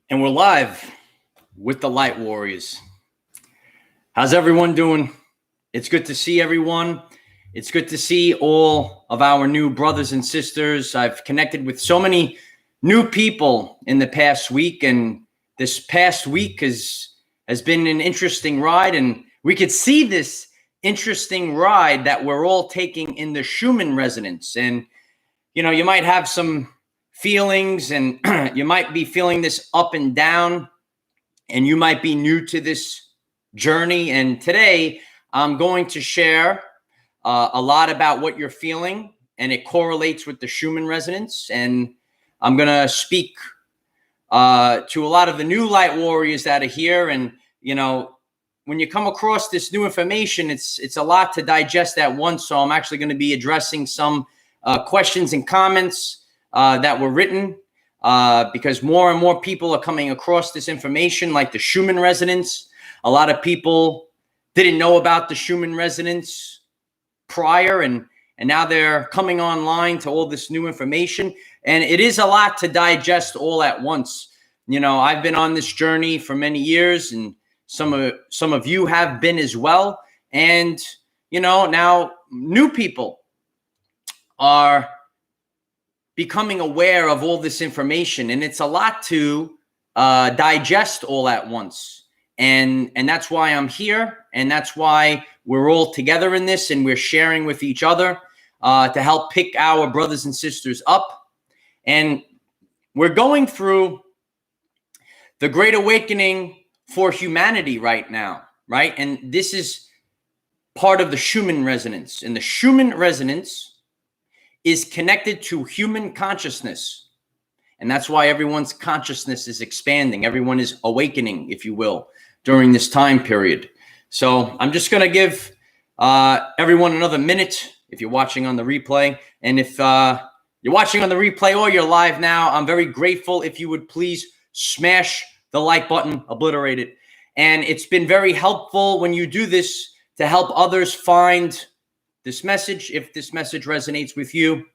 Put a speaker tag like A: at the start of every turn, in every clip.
A: And we're live with the Light Warriors. How's everyone doing? It's good to see everyone. It's good to see all of our new brothers and sisters. I've connected with so many new people in the past week, and this past week has been an interesting ride, and we could see this interesting ride that we're all taking in the Schumann Resonance. And you know, you might have some feelings, and you might be feeling this up and down, and you might be new to this journey. And today I'm going to share a lot about what you're feeling, and it correlates with the Schumann Resonance. And I'm going to speak to a lot of the new light warriors that are here. And you know, when you come across this new information, it's a lot to digest at once. So I'm actually going to be addressing some questions and comments that were written because more and more people are coming across this information, like the Schumann Resonance. A lot of people didn't know about the Schumann Resonance prior, and now they're coming online to all this new information. And it is a lot to digest all at once. You know, I've been on this journey for many years, and some of you have been as well. And, you know, now new people are becoming aware of all this information, and it's a lot to digest all at once. And that's why I'm here, and that's why we're all together in this, and we're sharing with each other to help pick our brothers and sisters up. And we're going through the Great Awakening for humanity right now, right? And this is part of the Schumann Resonance. And the Schumann Resonance is connected to human consciousness. And that's why everyone's consciousness is expanding. Everyone is awakening, if you will, during this time period. So I'm just going to give everyone another minute if you're watching on the replay. And if you're watching on the replay or you're live now, I'm very grateful if you would please smash the like button, obliterate it. And it's been very helpful when you do this to help others find this message. If this message resonates with you,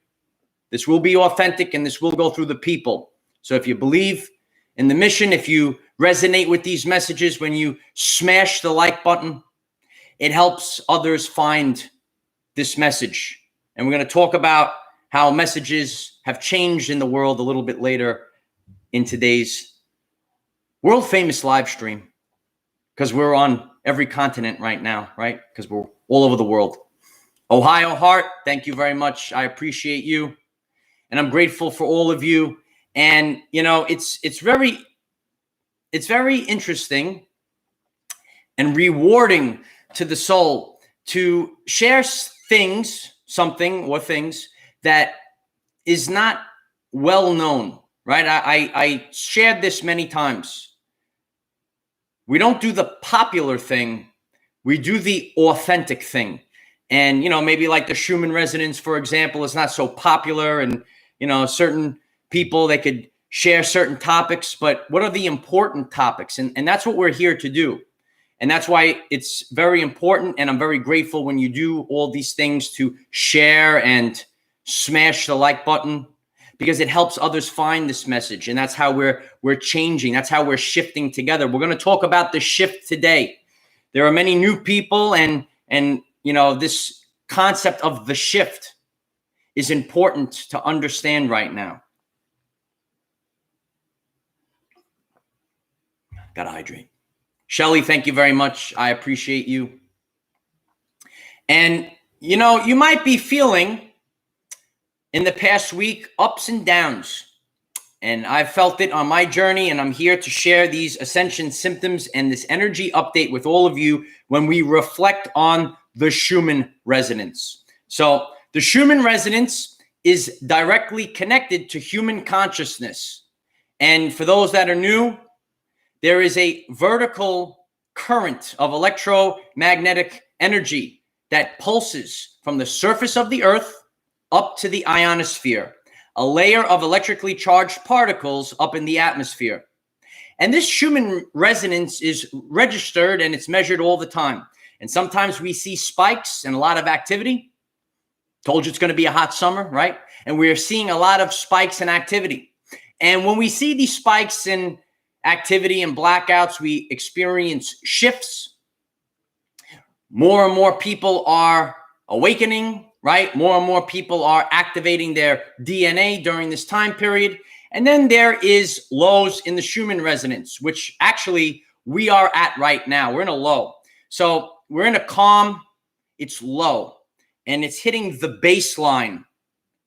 A: this will be authentic, and this will go through the people. So if you believe in the mission, if you resonate with these messages, when you smash the like button, it helps others find this message. And we're going to talk about how messages have changed in the world a little bit later in today's world famous live stream, because we're on every continent right now, right? Because we're all over the world. Ohio Heart, thank you very much. I appreciate you. And I'm grateful for all of you. And, you know, it's very interesting and rewarding to the soul to share things that is not well known, right? I shared this many times. We don't do the popular thing. We do the authentic thing. And, you know, maybe like the Schumann Resonance, for example, is not so popular. And, you know, certain people, they could share certain topics, but what are the important topics? And that's what we're here to do. And that's why it's very important. And I'm very grateful when you do all these things to share and smash the like button, because it helps others find this message. And that's how we're changing. That's how we're shifting together. We're going to talk about the shift today. There are many new people, and you know, this concept of the shift is important to understand right now. Gotta hydrate. Shelly, thank you very much. I appreciate you. And, you know, you might be feeling in the past week ups and downs. And I've felt it on my journey, and I'm here to share these Ascension symptoms and this energy update with all of you when we reflect on the Schumann Resonance. So the Schumann Resonance is directly connected to human consciousness. And for those that are new, there is a vertical current of electromagnetic energy that pulses from the surface of the Earth up to the ionosphere, a layer of electrically charged particles up in the atmosphere. And this Schumann Resonance is registered, and it's measured all the time. And sometimes we see spikes and a lot of activity. Told you it's going to be a hot summer, right? And we're seeing a lot of spikes in activity. And when we see these spikes and activity and blackouts, we experience shifts. More and more people are awakening, right? More and more people are activating their DNA during this time period. And then there is lows in the Schumann resonance, which actually we are at right now. We're in a low. So we're in a calm, it's low, and it's hitting the baseline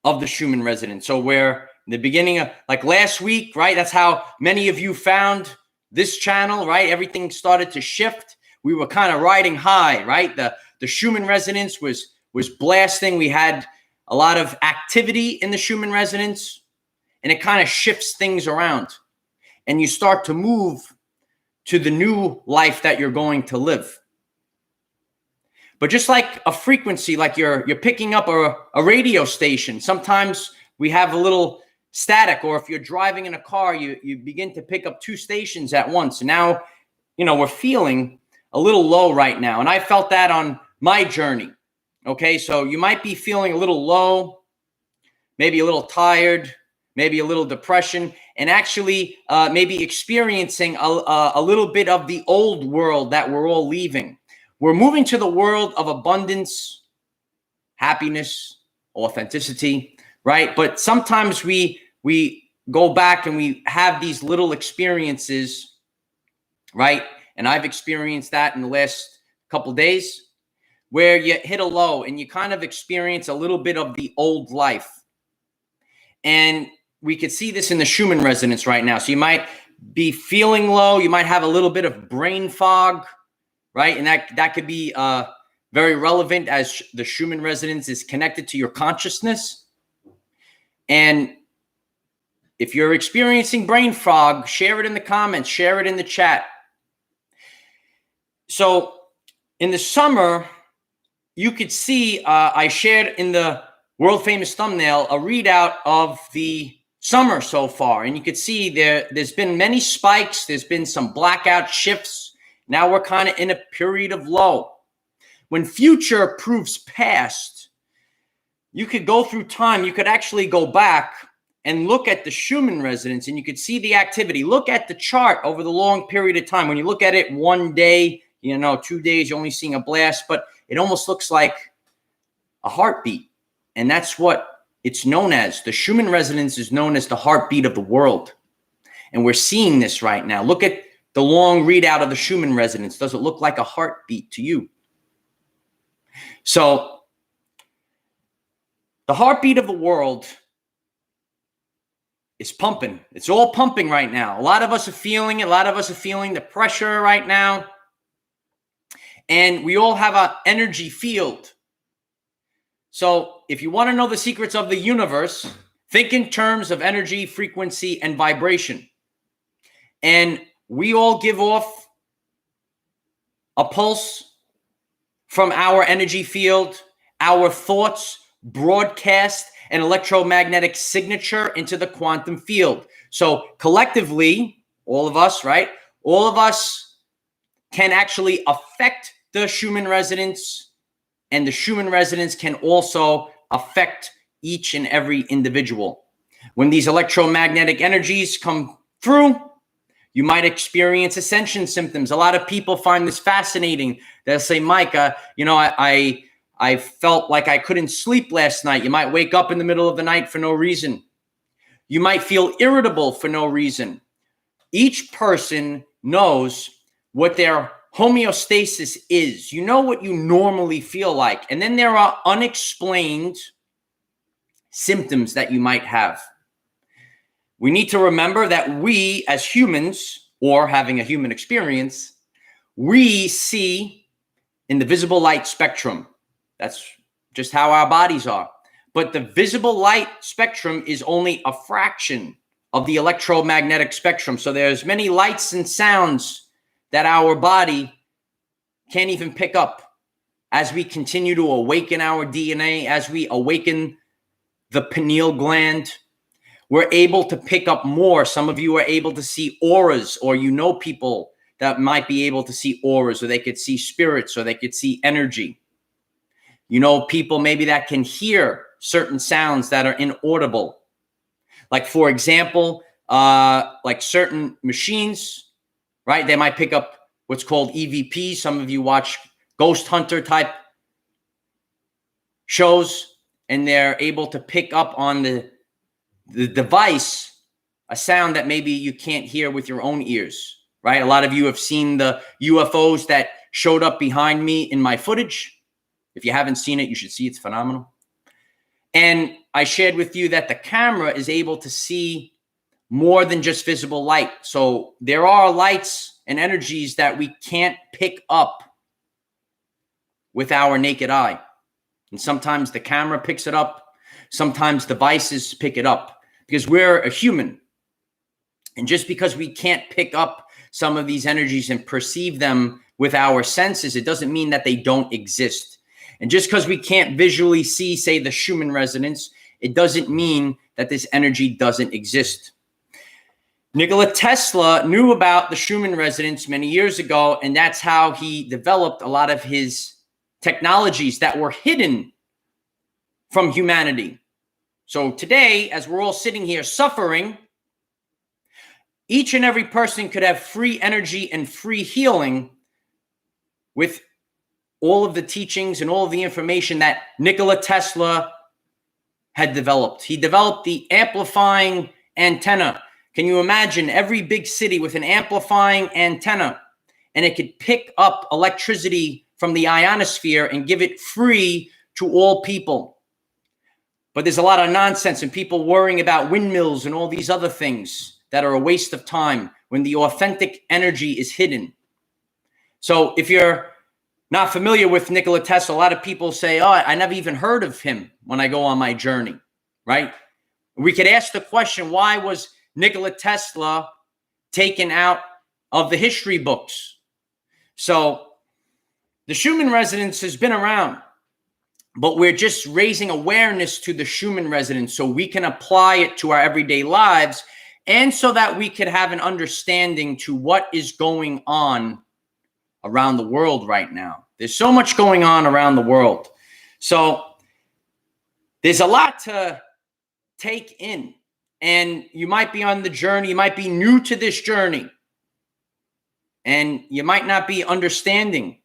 A: of the Schumann resonance. So we're in the beginning of, like last week, right? That's how many of you found this channel, right? Everything started to shift. We were kind of riding high, right? The Schumann resonance was blasting. We had a lot of activity in the Schumann resonance, and it kind of shifts things around. And you start to move to the new life that you're going to live. But just like a frequency, like you're picking up a radio station, sometimes we have a little static, or if you're driving in a car, you begin to pick up two stations at once. And now, we're feeling a little low right now. And I felt that on my journey. Okay, so you might be feeling a little low, maybe a little tired, maybe a little depression, and actually maybe experiencing a little bit of the old world that we're all leaving. We're moving to the world of abundance, happiness, authenticity, right? But sometimes we go back and we have these little experiences, right? And I've experienced that in the last couple of days, where you hit a low and you kind of experience a little bit of the old life. And we could see this in the Schumann resonance right now. So you might be feeling low. You might have a little bit of brain fog, right? And that could be very relevant, as the Schumann resonance is connected to your consciousness. And if you're experiencing brain fog, share it in the comments, share it in the chat. So in the summer, you could see, I shared in the world famous thumbnail a readout of the summer so far. And you could see there's been many spikes. There's been some blackout shifts. Now we're kind of in a period of low. When future proves past, you could go through time. You could actually go back and look at the Schumann resonance, and you could see the activity. Look at the chart over the long period of time. When you look at it one day, 2 days, you're only seeing a blast, but it almost looks like a heartbeat. And that's what it's known as. The Schumann resonance is known as the heartbeat of the world. And we're seeing this right now. Look at the long readout of the Schumann resonance. Does it look like a heartbeat to you? So the heartbeat of the world is pumping. It's all pumping right now. A lot of us are feeling it. A lot of us are feeling the pressure right now. And we all have an energy field. So if you want to know the secrets of the universe, think in terms of energy, frequency, and vibration. And we all give off a pulse from our energy field. Our thoughts broadcast an electromagnetic signature into the quantum field. So collectively, all of us, right? All of us can actually affect the Schumann resonance, and the Schumann resonance can also affect each and every individual. When these electromagnetic energies come through, you might experience ascension symptoms. A lot of people find this fascinating. They'll say, Mike, I felt like I couldn't sleep last night. You might wake up in the middle of the night for no reason. You might feel irritable for no reason. Each person knows what their homeostasis is. You know what you normally feel like. And then there are unexplained symptoms that you might have. We need to remember that we as humans, or having a human experience, we see in the visible light spectrum. That's just how our bodies are. But the visible light spectrum is only a fraction of the electromagnetic spectrum. So there's many lights and sounds that our body can't even pick up. As we continue to awaken our DNA, as we awaken the pineal gland, we're able to pick up more. Some of you are able to see auras, or people that might be able to see auras, or they could see spirits, or they could see energy. People maybe that can hear certain sounds that are inaudible. Like, for example, like certain machines, right? They might pick up what's called EVP. Some of you watch Ghost Hunter type shows, and they're able to pick up on the device a sound that maybe you can't hear with your own ears, right? A lot of you have seen the UFOs that showed up behind me in my footage. If you haven't seen it, you should see it. It's phenomenal. And I shared with you that the camera is able to see more than just visible light. So there are lights and energies that we can't pick up with our naked eye. And sometimes the camera picks it up. Sometimes devices pick it up because we're a human. And just because we can't pick up some of these energies and perceive them with our senses, it doesn't mean that they don't exist. And just because we can't visually see, say, the Schumann resonance, it doesn't mean that this energy doesn't exist. Nikola Tesla knew about the Schumann resonance many years ago, and that's how he developed a lot of his technologies that were hidden from humanity. So today, as we're all sitting here suffering, each and every person could have free energy and free healing with all of the teachings and all of the information that Nikola Tesla had developed. He developed the amplifying antenna. Can you imagine every big city with an amplifying antenna, and it could pick up electricity from the ionosphere and give it free to all people? But there's a lot of nonsense and people worrying about windmills and all these other things that are a waste of time when the authentic energy is hidden. So if you're not familiar with Nikola Tesla, a lot of people say, oh, I never even heard of him when I go on my journey, right? We could ask the question, why was Nikola Tesla taken out of the history books? So the Schumann resonance has been around, but we're just raising awareness to the Schumann resonance so we can apply it to our everyday lives, and so that we could have an understanding to what is going on around the world right now. There's so much going on around the world. So there's a lot to take in, and you might be on the journey. You might be new to this journey, and you might not be understanding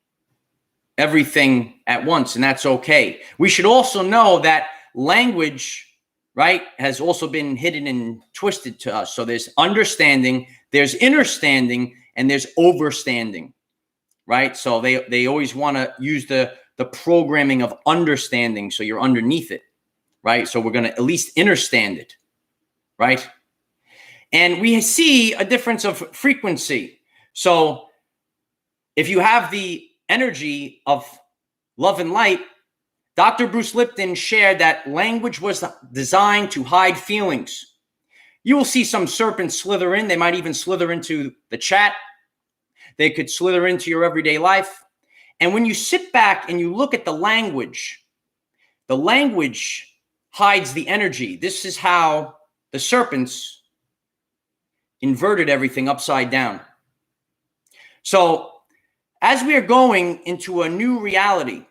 A: everything at once, and that's okay. We should also know that language, right, has also been hidden and twisted to us. So there's understanding, there's understanding, and there's overstanding, right? So they always want to use the programming of understanding, so you're underneath it, right? So we're going to at least understand it, right? And we see a difference of frequency. So if you have the energy of love and light, Dr. Bruce Lipton shared that language was designed to hide feelings. You will see some serpents slither in. They might even slither into the chat. They could slither into your everyday life. And when you sit back and you look at the language hides the energy. This is how the serpents inverted everything upside down. So as we are going into a new reality,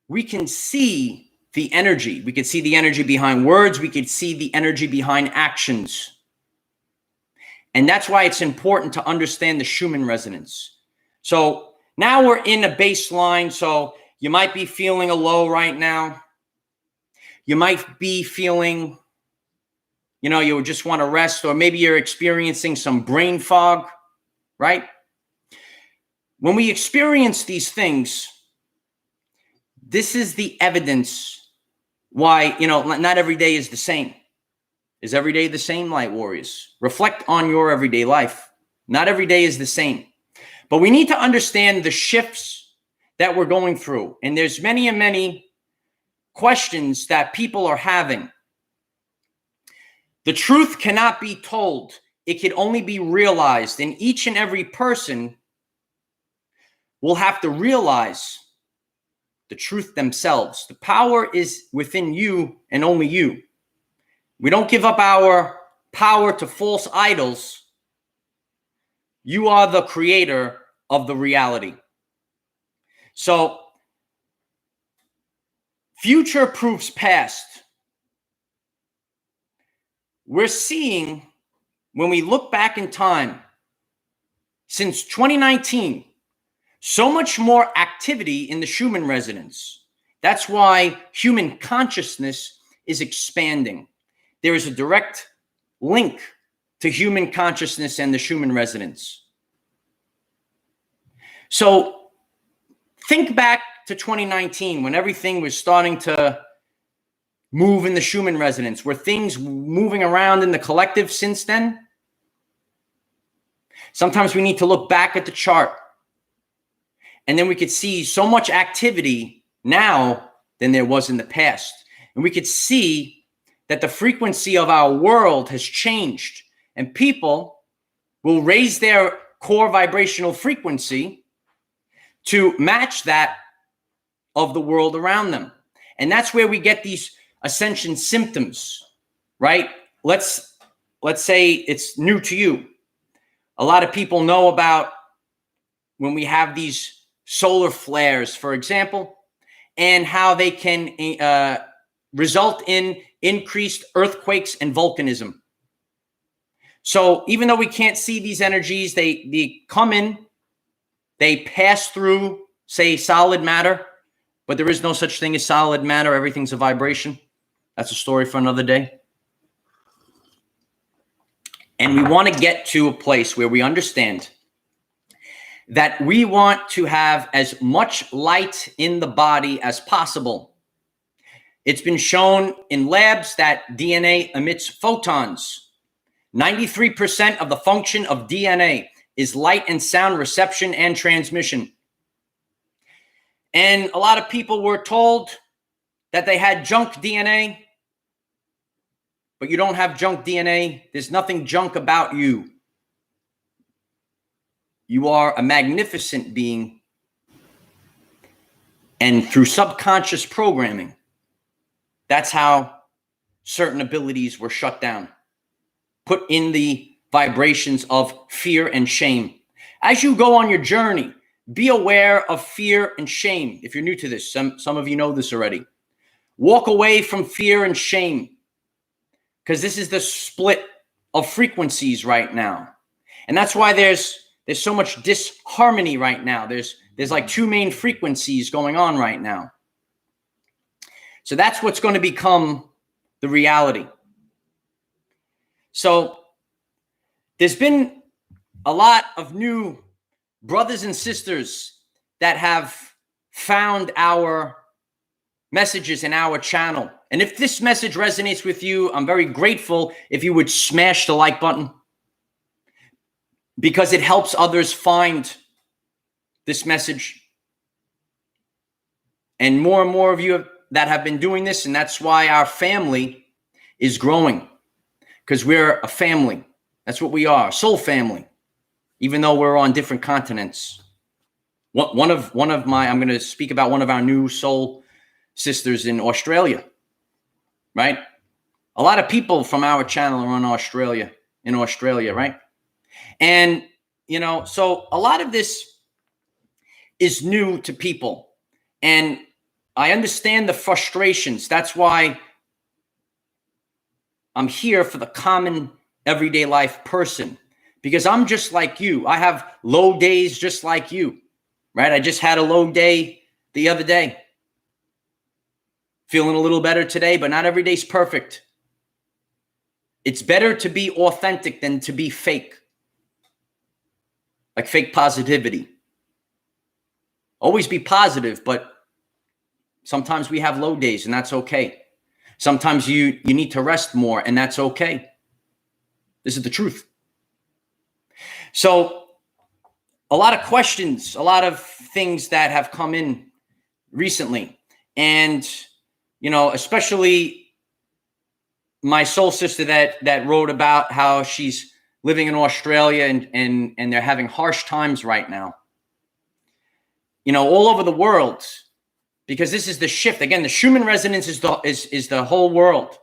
A: we can see the energy. We can see the energy behind words. We can see the energy behind actions. And that's why it's important to understand the Schumann resonance. So now we're in a baseline. So you might be feeling a low right now. You might be feeling, you just want to rest, or maybe you're experiencing some brain fog, right? When we experience these things, this is the evidence why, not every day is the same. Is every day the same, light warriors? Reflect on your everyday life. Not every day is the same. But we need to understand the shifts that we're going through. And there's many and many questions that people are having. The truth cannot be told. It can only be realized. And each and every person will have to realize the truth themselves. The power is within you and only you. We don't give up our power to false idols. You are the creator of the reality. So, future proofs past. we're seeing, when we look back in time, since 2019, so much more activity in the Schumann resonance. That's why human consciousness is expanding. There is a direct link to human consciousness and the Schumann resonance. So think back to 2019 when everything was starting to move in the Schumann resonance. Were things moving around in the collective since then? Sometimes we need to look back at the chart, and then we could see so much activity now than there was in the past. And we could see that the frequency of our world has changed, and people will raise their core vibrational frequency to match that of the world around them. And that's where we get these ascension symptoms, right? Let's say it's new to you. A lot of people know about when we have these solar flares, for example, and how they can result in increased earthquakes and volcanism. So even though we can't see these energies, they come in, they pass through, say, solid matter, but there is no such thing as solid matter. Everything's a vibration. That's a story for another day. And we want to get to a place where we understand that we want to have as much light in the body as possible. It's been shown in labs that DNA emits photons. 93% of the function of DNA is light and sound reception and transmission. And a lot of people were told that they had junk DNA. But you don't have junk DNA. There's nothing junk about you. You are a magnificent being. And through subconscious programming, that's how certain abilities were shut down. Put in the vibrations of fear and shame. As you go on your journey, be aware of fear and shame. If you're new to this, some of you know this already. Walk away from fear and shame, because this is the split of frequencies right now. And that's why there's so much disharmony right now. There's like two main frequencies going on right now. So that's what's going to become the reality. So there's been a lot of new brothers and sisters that have found our messages in our channel. And if this message resonates with you, I'm very grateful if you would smash the like button, because it helps others find this message. And more of you that have been doing this, and that's why our family is growing, because we're a family. That's what we are, soul family, even though we're on different continents. I'm going to speak about one of our new soul sisters in Australia, right? A lot of people from our channel are in Australia, right? And, so a lot of this is new to people. And I understand the frustrations. That's why I'm here for the common everyday life person, because I'm just like you. I have low days just like you, right? I just had a low day the other day. Feeling a little better today, but not every day's perfect. It's better to be authentic than to be fake. Like fake positivity. Always be positive, but sometimes we have low days, and that's okay. Sometimes you need to rest more, and that's okay. This is the truth. So a lot of questions, a lot of things that have come in recently. And, especially my soul sister that wrote about how she's living in Australia and they're having harsh times right now. All over the world, because this is the shift. Again, the Schumann resonance is the whole world.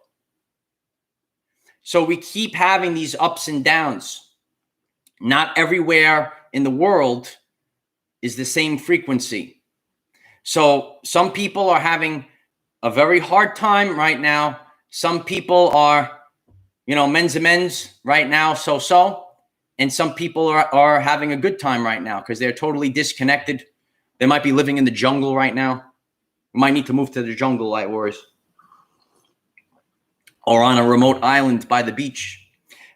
A: So we keep having these ups and downs. Not everywhere in the world is the same frequency. So some people are having a very hard time right now. Some people are, men's and men's right now, so. And some people are having a good time right now because they're totally disconnected. They might be living in the jungle right now. We might need to move to the jungle, Light Warriors. Or on a remote island by the beach.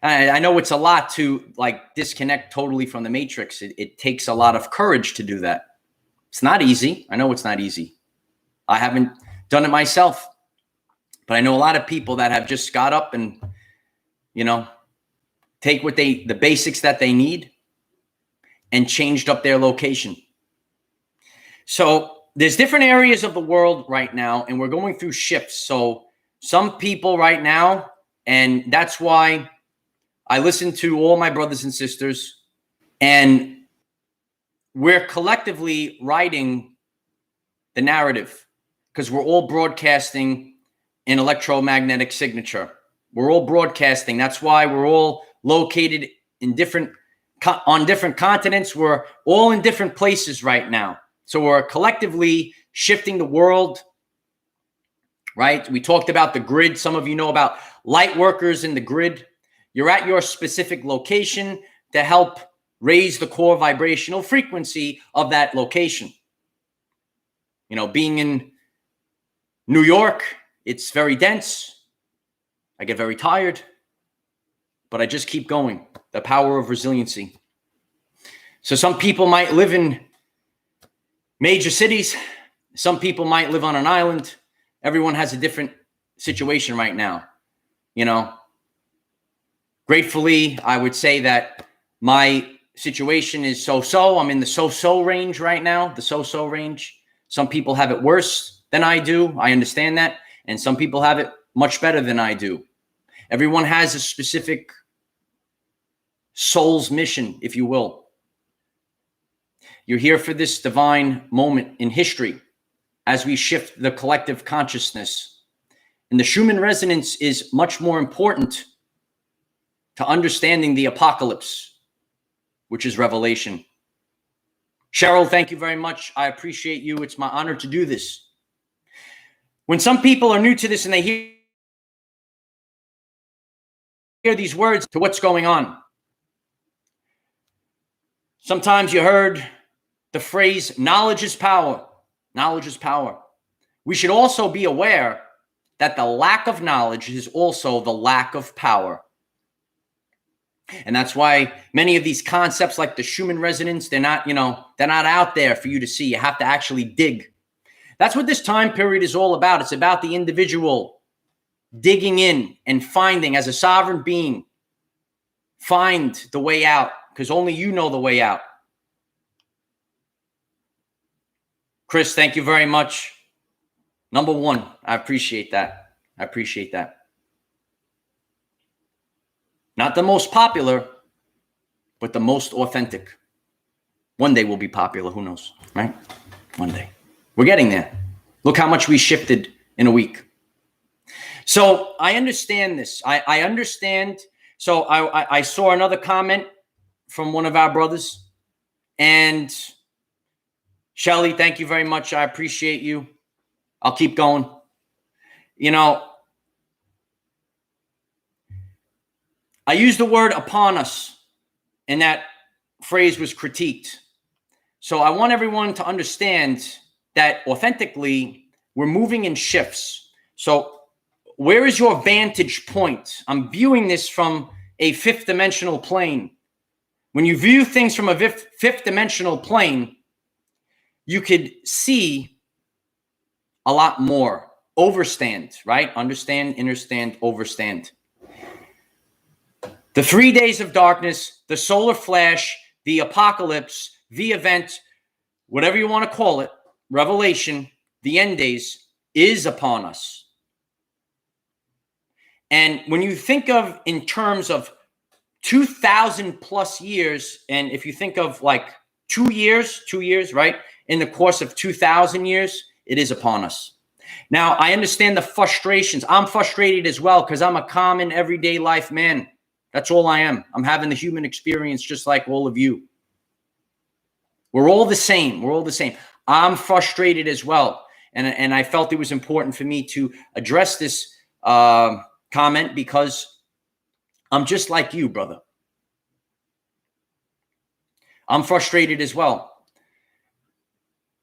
A: I know it's a lot to like disconnect totally from the matrix. It takes a lot of courage to do that. It's not easy. I know it's not easy. I haven't done it myself. But I know a lot of people that have just got up and, take the basics that they need and changed up their location. So there's different areas of the world right now, and we're going through shifts. So some people right now, and that's why I listen to all my brothers and sisters, and we're collectively writing the narrative because we're all broadcasting an electromagnetic signature. We're all broadcasting. That's why we're all located in on different continents. We're all in different places right now. So we're collectively shifting the world, right? We talked about the grid. Some of you know about light workers in the grid. You're at your specific location to help raise the core vibrational frequency of that location. Being in New York, it's very dense. I get very tired, but I just keep going. The power of resiliency. So some people might live in major cities. Some people might live on an island. Everyone has a different situation right now. Gratefully, I would say that my situation is so-so. I'm in the so-so range right now, the so-so range. Some people have it worse than I do. I understand that. And some people have it much better than I do. Everyone has a specific soul's mission, if you will. You're here for this divine moment in history as we shift the collective consciousness. And the Schumann Resonance is much more important to understanding the apocalypse, which is revelation. Cheryl, thank you very much. I appreciate you. It's my honor to do this. When some people are new to this and they hear these words to what's going on, sometimes you heard the phrase, knowledge is power. Knowledge is power. We should also be aware that the lack of knowledge is also the lack of power. And that's why many of these concepts like the Schumann Resonance, they're not out there for you to see. You have to actually dig. That's what this time period is all about. It's about the individual digging in and finding, as a sovereign being, find the way out, because only you know the way out. Chris, thank you very much. Number one, I appreciate that. I appreciate that. Not the most popular, but the most authentic. One day we'll be popular. Who knows, right? One day. We're getting there. Look how much we shifted in a week. So I understand this. I understand. So I saw another comment from one of our brothers. And Shelly, thank you very much. I appreciate you. I'll keep going. I used the word upon us, and that phrase was critiqued. So I want everyone to understand that authentically, we're moving in shifts. So where is your vantage point? I'm viewing this from a fifth dimensional plane. When you view things from a fifth dimensional plane, you could see a lot more. Overstand, right? Understand, understand, overstand. The 3 days of darkness, the solar flash, the apocalypse, the event, whatever you want to call it, revelation, the end days is upon us. And when you think of in terms of 2,000 plus years, and if you think of like 2 years, right? In the course of 2,000 years, it is upon us. Now, I understand the frustrations. I'm frustrated as well because I'm a common everyday life man. That's all I am. I'm having the human experience just like all of you. We're all the same. We're all the same. I'm frustrated as well. And I felt it was important for me to address this comment because I'm just like you, brother. I'm frustrated as well.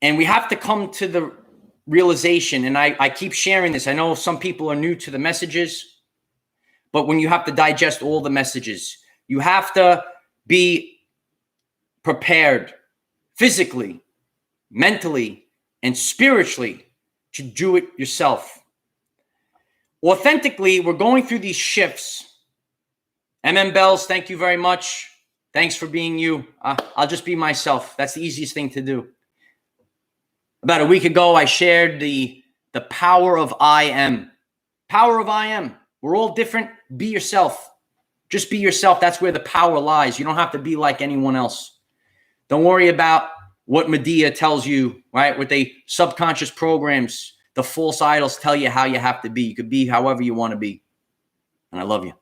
A: And we have to come to the realization, and I keep sharing this. I know some people are new to the messages, but when you have to digest all the messages, you have to be prepared physically, mentally, and spiritually to do it yourself. Authentically, we're going through these shifts. Bells, thank you very much. Thanks for being you. I'll just be myself. That's the easiest thing to do. About a week ago, I shared the power of I am. Power of I am. We're all different. Be yourself. Just be yourself. That's where the power lies. You don't have to be like anyone else. Don't worry about what Medea tells you, right? What they subconscious programs, the false idols tell you how you have to be. You could be however you want to be. And I love you.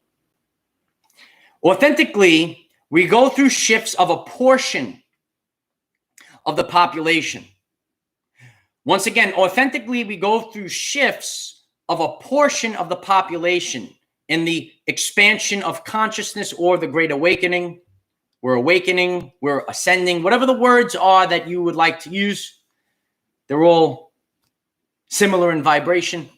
A: Authentically, we go through shifts of a portion of the population. Once again, authentically, we go through shifts of a portion of the population in the expansion of consciousness or the Great Awakening. We're awakening, we're ascending, whatever the words are that you would like to use. They're all similar in vibration.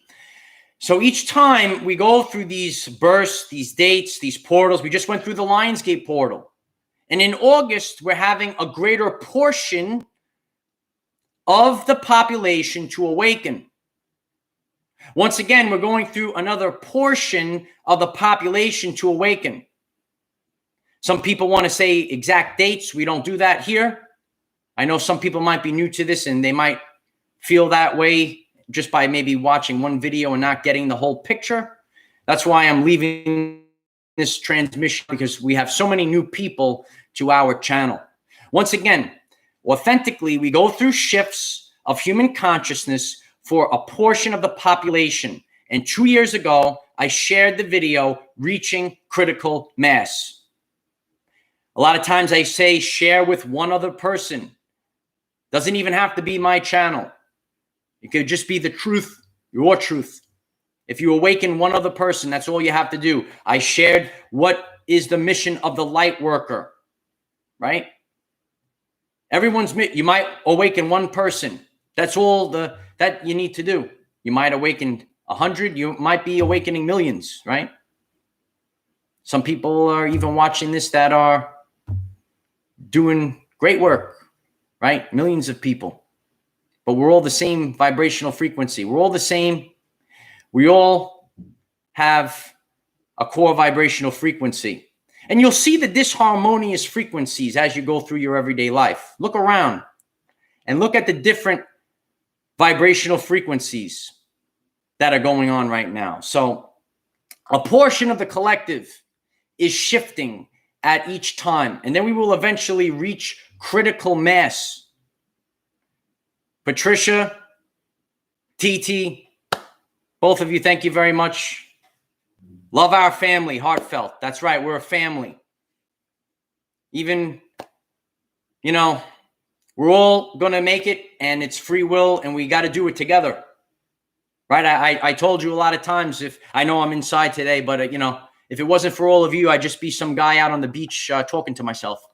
A: So each time we go through these bursts, these dates, these portals, we just went through the Lionsgate portal. And in August, we're having a greater portion of the population to awaken. Once again, we're going through another portion of the population to awaken. Some people want to say exact dates. We don't do that here. I know some people might be new to this and they might feel that way just by maybe watching one video and not getting the whole picture. That's why I'm leaving this transmission, because we have so many new people to our channel. Once again, authentically, we go through shifts of human consciousness for a portion of the population. And 2 years ago, I shared the video, Reaching Critical Mass. A lot of times I say share with one other person. Doesn't even have to be my channel. It could just be the truth, your truth. If you awaken one other person, that's all you have to do. I shared what is the mission of the light worker, right? You might awaken one person. That's all that you need to do. You might awaken 100. You might be awakening millions, right? Some people are even watching this that are doing great work, right? Millions of people. But we're all the same vibrational frequency. We're all the same. We all have a core vibrational frequency. And you'll see the disharmonious frequencies as you go through your everyday life. Look around and look at the different vibrational frequencies that are going on right now. So a portion of the collective is shifting at each time. And then we will eventually reach critical mass. Patricia, TT, both of you, thank you very much. Love our family, heartfelt. That's right, we're a family. Even, we're all going to make it, and it's free will, and we got to do it together. Right? I told you a lot of times, if I know I'm inside today, but, if it wasn't for all of you, I'd just be some guy out on the beach talking to myself.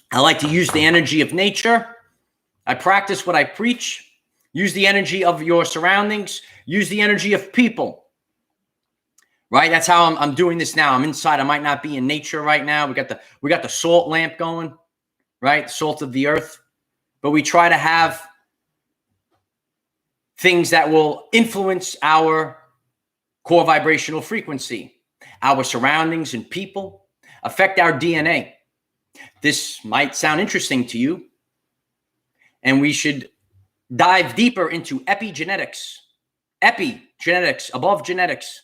A: I like to use the energy of nature. I practice what I preach. Use the energy of your surroundings. Use the energy of people. Right? That's how I'm doing this now. I'm inside. I might not be in nature right now. We got the salt lamp going, right? Salt of the earth. But we try to have things that will influence our core vibrational frequency, our surroundings and people, affect our DNA. This might sound interesting to you, and we should dive deeper into epigenetics, above genetics,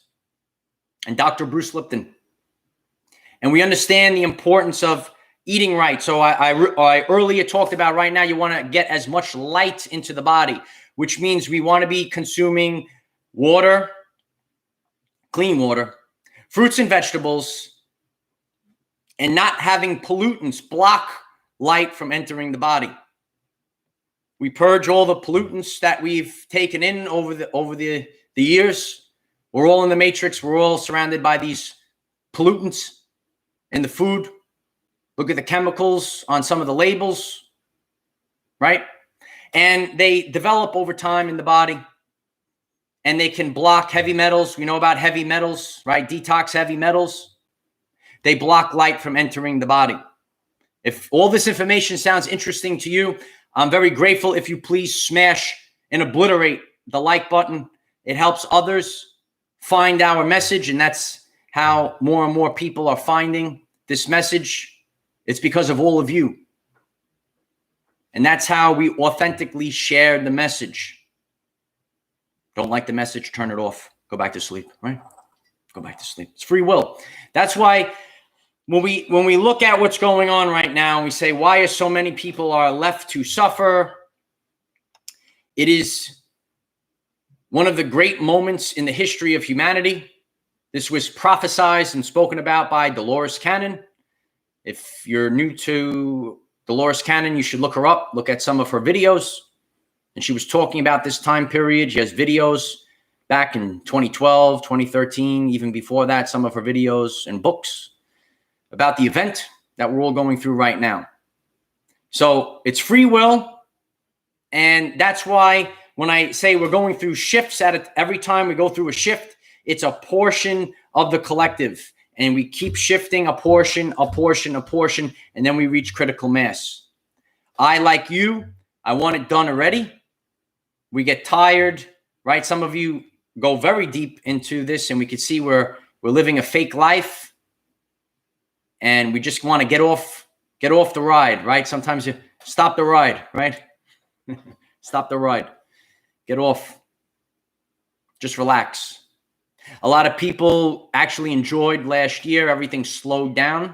A: and Dr. Bruce Lipton. And we understand the importance of eating right. So I earlier talked about right now, you want to get as much light into the body, which means we want to be consuming water, clean water, fruits and vegetables, and not having pollutants block light from entering the body. We purge all the pollutants that we've taken in over the years, We're all in the matrix. We're all surrounded by these pollutants in the food. Look at the chemicals on some of the labels, right? And they develop over time in the body, and they can block heavy metals. We know about heavy metals, right? Detox heavy metals. They block light from entering the body. If all this information sounds interesting to you, I'm very grateful if you please smash and obliterate the like button. It helps others find our message, and that's how more and more people are finding this message. It's because of all of you. And that's how we authentically share the message. Don't like the message, turn it off. Go back to sleep, right? Go back to sleep. It's free will. That's why when we look at what's going on right now, we say, why are so many people are left to suffer? It is one of the great moments in the history of humanity. This was prophesized and spoken about by Dolores Cannon. If you're new to Dolores Cannon, you should look her up. Look at some of her videos. And she was talking about this time period. She has videos back in 2012, 2013, even before that, some of her videos and books about the event that we're all going through right now. So it's free will. And that's why when I say we're going through shifts every time we go through a shift, it's a portion of the collective. And we keep shifting a portion, and then we reach critical mass. I, like you, I want it done already. We get tired, right? Some of you go very deep into this, and we can see we're living a fake life. And we just want to get off the ride, right? Sometimes you stop the ride, right? Stop the ride. Get off. Just relax. A lot of people actually enjoyed last year. Everything slowed down.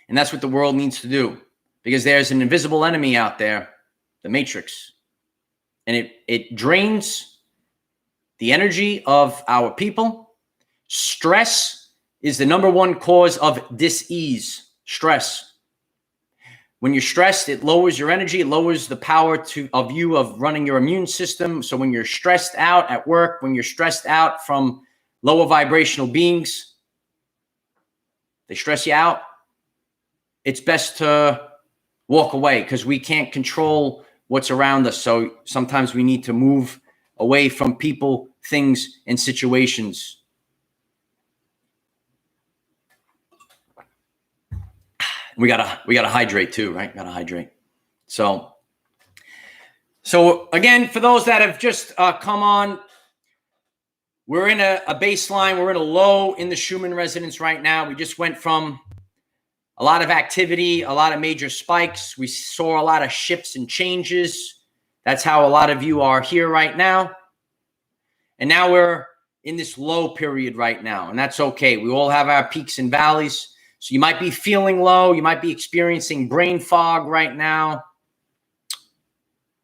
A: And that's what the world needs to do, because there's an invisible enemy out there, the matrix. And it drains the energy of our people. Stress is the number one cause of dis-ease. Stress. When you're stressed, it lowers your energy. It lowers the power of running your immune system. So when you're stressed out at work, when you're stressed out from lower vibrational beings, they stress you out. It's best to walk away, because we can't control what's around us. So sometimes we need to move away from people, things, and situations. We gotta hydrate too, right? Gotta hydrate. So again, for those that have just come on, we're in a baseline. We're in a low in the Schumann resonance right now. We just went from a lot of activity, a lot of major spikes. We saw a lot of shifts and changes. That's how a lot of you are here right now. And now we're in this low period right now, and that's okay. We all have our peaks and valleys. So you might be feeling low. You might be experiencing brain fog right now.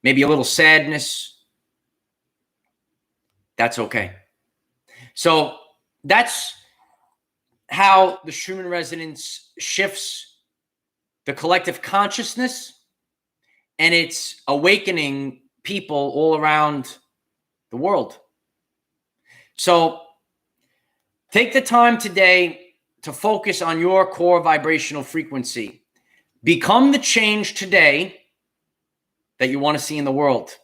A: Maybe a little sadness. That's okay. So that's how the Schumann resonance shifts the collective consciousness, and it's awakening people all around the world. So take the time today to focus on your core vibrational frequency. Become the change today that you want to see in the world.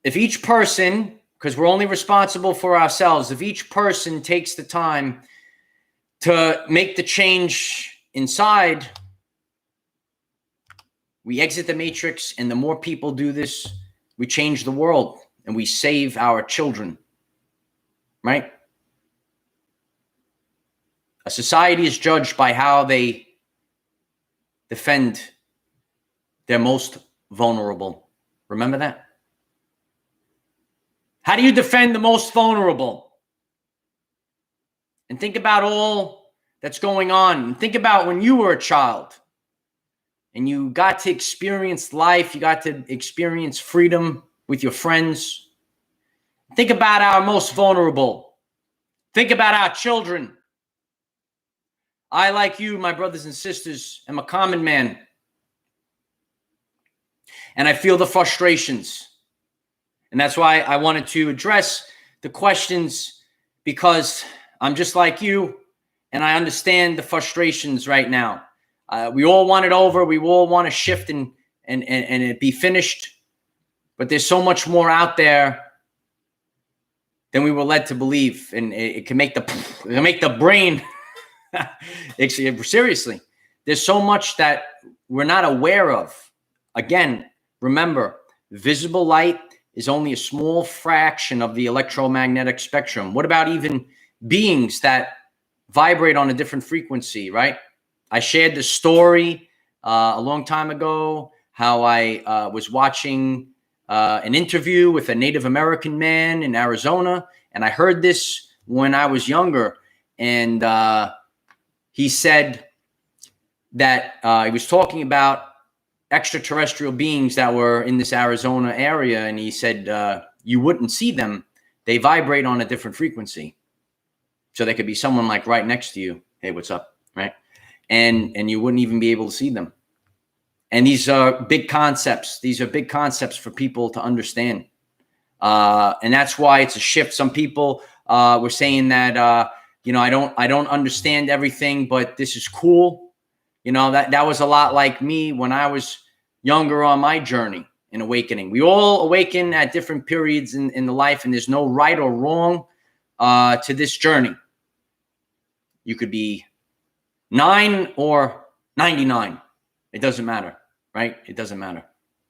A: If each person, because we're only responsible for ourselves, if each person takes the time to make the change inside, we exit the matrix, and the more people do this, we change the world and we save our children, right? A society is judged by how they defend their most vulnerable. Remember that? How do you defend the most vulnerable? And think about all that's going on. And think about when you were a child and you got to experience life. You got to experience freedom with your friends. Think about our most vulnerable. Think about our children. I, like you, my brothers and sisters, am a common man. And I feel the frustrations. And that's why I wanted to address the questions, because I'm just like you, and I understand the frustrations right now. We all want it over. We all want to shift and it be finished. But there's so much more out there than we were led to believe. And it can make the brain, seriously, there's so much that we're not aware of. Again, remember, visible light is only a small fraction of the electromagnetic spectrum. What about even beings that vibrate on a different frequency, right? I shared the story a long time ago, how I was watching an interview with a Native American man in Arizona. And I heard this when I was younger. And he said that he was talking about extraterrestrial beings that were in this Arizona area. And he said, you wouldn't see them. They vibrate on a different frequency. So they could be someone like right next to you. Hey, what's up? Right. And you wouldn't even be able to see them. And these are big concepts. These are big concepts for people to understand. And that's why it's a shift. Some people were saying that, I don't understand everything, but this is cool. That was a lot like me when I was younger on my journey in awakening. We all awaken at different periods in the life, and there's no right or wrong to this journey. You could be 9 or 99. It doesn't matter, right? It doesn't matter.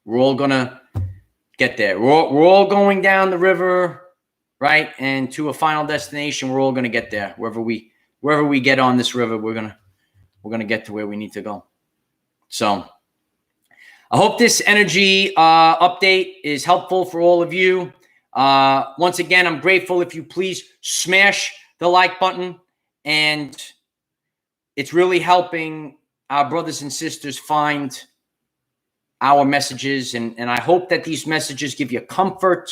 A: We're all going to get there. We're all going down the river, right? And to a final destination, we're all going to get there. Wherever we get on this river, we're going to get to where we need to go. So I hope this energy update is helpful for all of you. Once again, I'm grateful if you please smash the like button. And it's really helping our brothers and sisters find our messages. And I hope that these messages give you comfort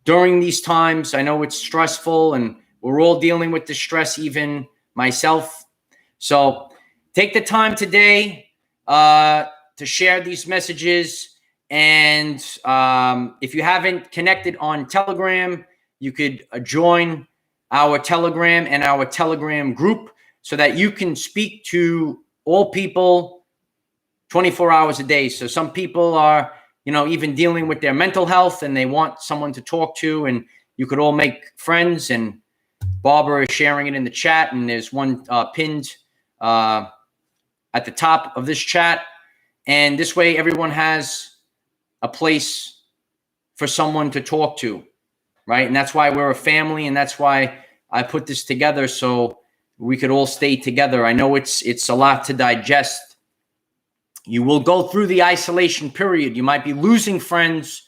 A: during these times. I know it's stressful, and we're all dealing with the stress, even myself. So take the time today to share these messages. And if you haven't connected on Telegram, you could join our Telegram and our Telegram group so that you can speak to all people 24 hours a day. So some people are, even dealing with their mental health, and they want someone to talk to, and you could all make friends. And Barbara is sharing it in the chat, and there's one pinned at the top of this chat. And this way everyone has a place for someone to talk to, right? And that's why we're a family, and that's why I put this together, so we could all stay together. I know it's a lot to digest. You will go through the isolation period. You might be losing friends.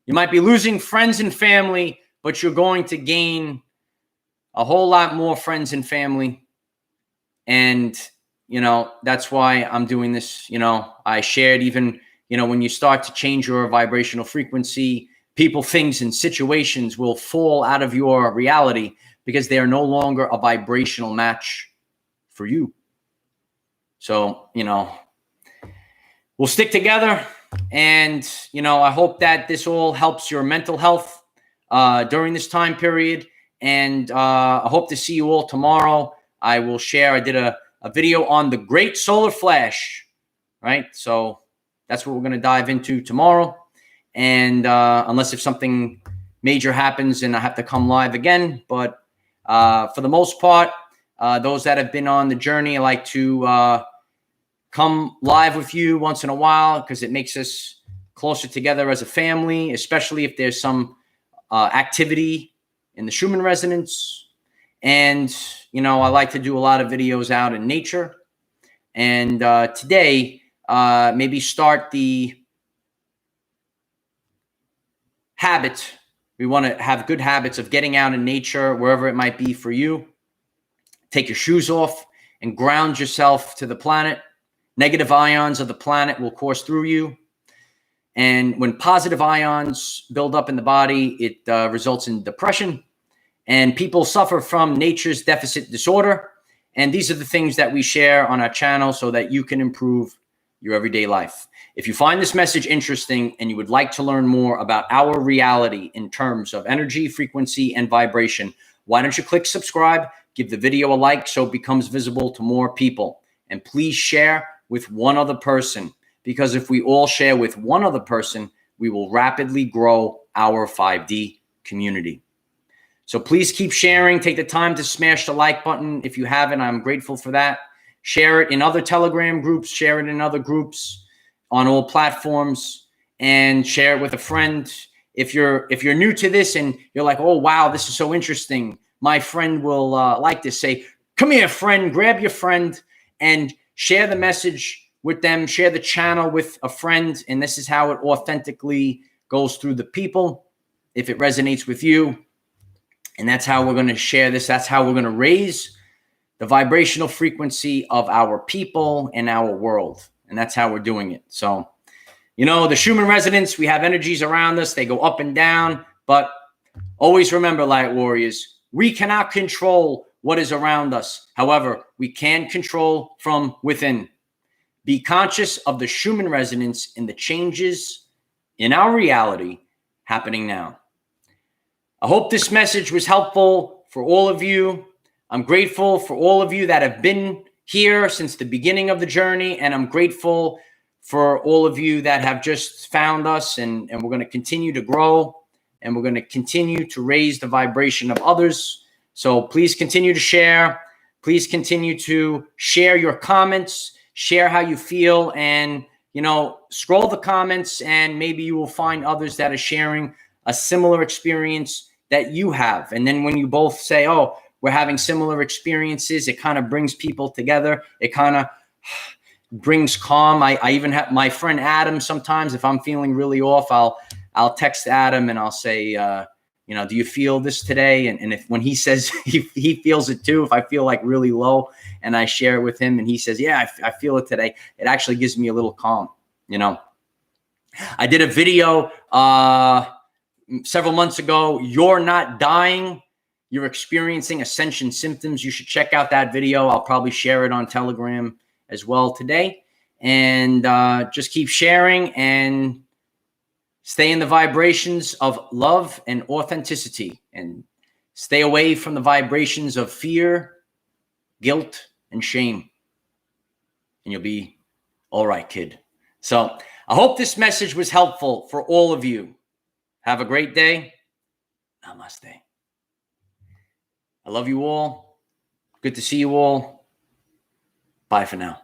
A: You might be losing friends and family, but you're going to gain a whole lot more friends and family. And, that's why I'm doing this. I shared even, when you start to change your vibrational frequency, people, things, and situations will fall out of your reality because they are no longer a vibrational match for you. So, we'll stick together. And, I hope that this all helps your mental health during this time period. And I hope to see you all tomorrow. I will share. I did a video on the Great Solar Flash, right? So that's what we're going to dive into tomorrow. And unless if something major happens and I have to come live again. But for the most part, those that have been on the journey, I like to come live with you once in a while because it makes us closer together as a family, especially if there's some activity in the Schumann Resonance. And, I like to do a lot of videos out in nature. And today, maybe start the habit. We want to have good habits of getting out in nature, wherever it might be for you. Take your shoes off and ground yourself to the planet. Negative ions of the planet will course through you. And when positive ions build up in the body, it results in depression. And people suffer from nature's deficit disorder. And these are the things that we share on our channel so that you can improve your everyday life. If you find this message interesting and you would like to learn more about our reality in terms of energy, frequency, and vibration, why don't you click subscribe, give the video a like so it becomes visible to more people, and please share with one other person, because if we all share with one other person, we will rapidly grow our 5D community. So please keep sharing. Take the time to smash the like button. If you haven't, I'm grateful for that. Share it in other Telegram groups, share it in other groups on all platforms, and share it with a friend. If you're new to this and you're like, oh, wow, this is so interesting, my friend will like this, say, come here, friend, grab your friend and share the message with them, share the channel with a friend. And this is how it authentically goes through the people, if it resonates with you. And that's how we're going to share this. That's how we're going to raise the vibrational frequency of our people and our world. And that's how we're doing it. So, you know, the Schumann Resonance, we have energies around us. They go up and down. But always remember, light warriors, we cannot control what is around us. However, we can control from within. Be conscious of the Schumann Resonance and the changes in our reality happening now. I hope this message was helpful for all of you. I'm grateful for all of you that have been here since the beginning of the journey, and I'm grateful for all of you that have just found us, and we're going to continue to grow, and we're going to continue to raise the vibration of others. So please continue to share. Please continue to share your comments, share how you feel, and, you know, scroll the comments, and maybe you will find others that are sharing a similar experience that you have. And then when you both say, oh, we're having similar experiences, it kind of brings people together. It kind of brings calm. I even have my friend Adam. Sometimes if I'm feeling really off, I'll text Adam and I'll say, you know, do you feel this today? And if when he says he feels it too, if I feel like really low and I share it with him and he says, yeah, I feel it today, it actually gives me a little calm. You know, I did a video several months ago. You're not dying, you're experiencing ascension symptoms. You should check out that video. I'll probably share it on Telegram as well today. And just keep sharing and stay in the vibrations of love and authenticity, and stay away from the vibrations of fear, guilt, and shame. And you'll be all right, kid. So I hope this message was helpful for all of you. Have a great day. Namaste. I love you all. Good to see you all. Bye for now.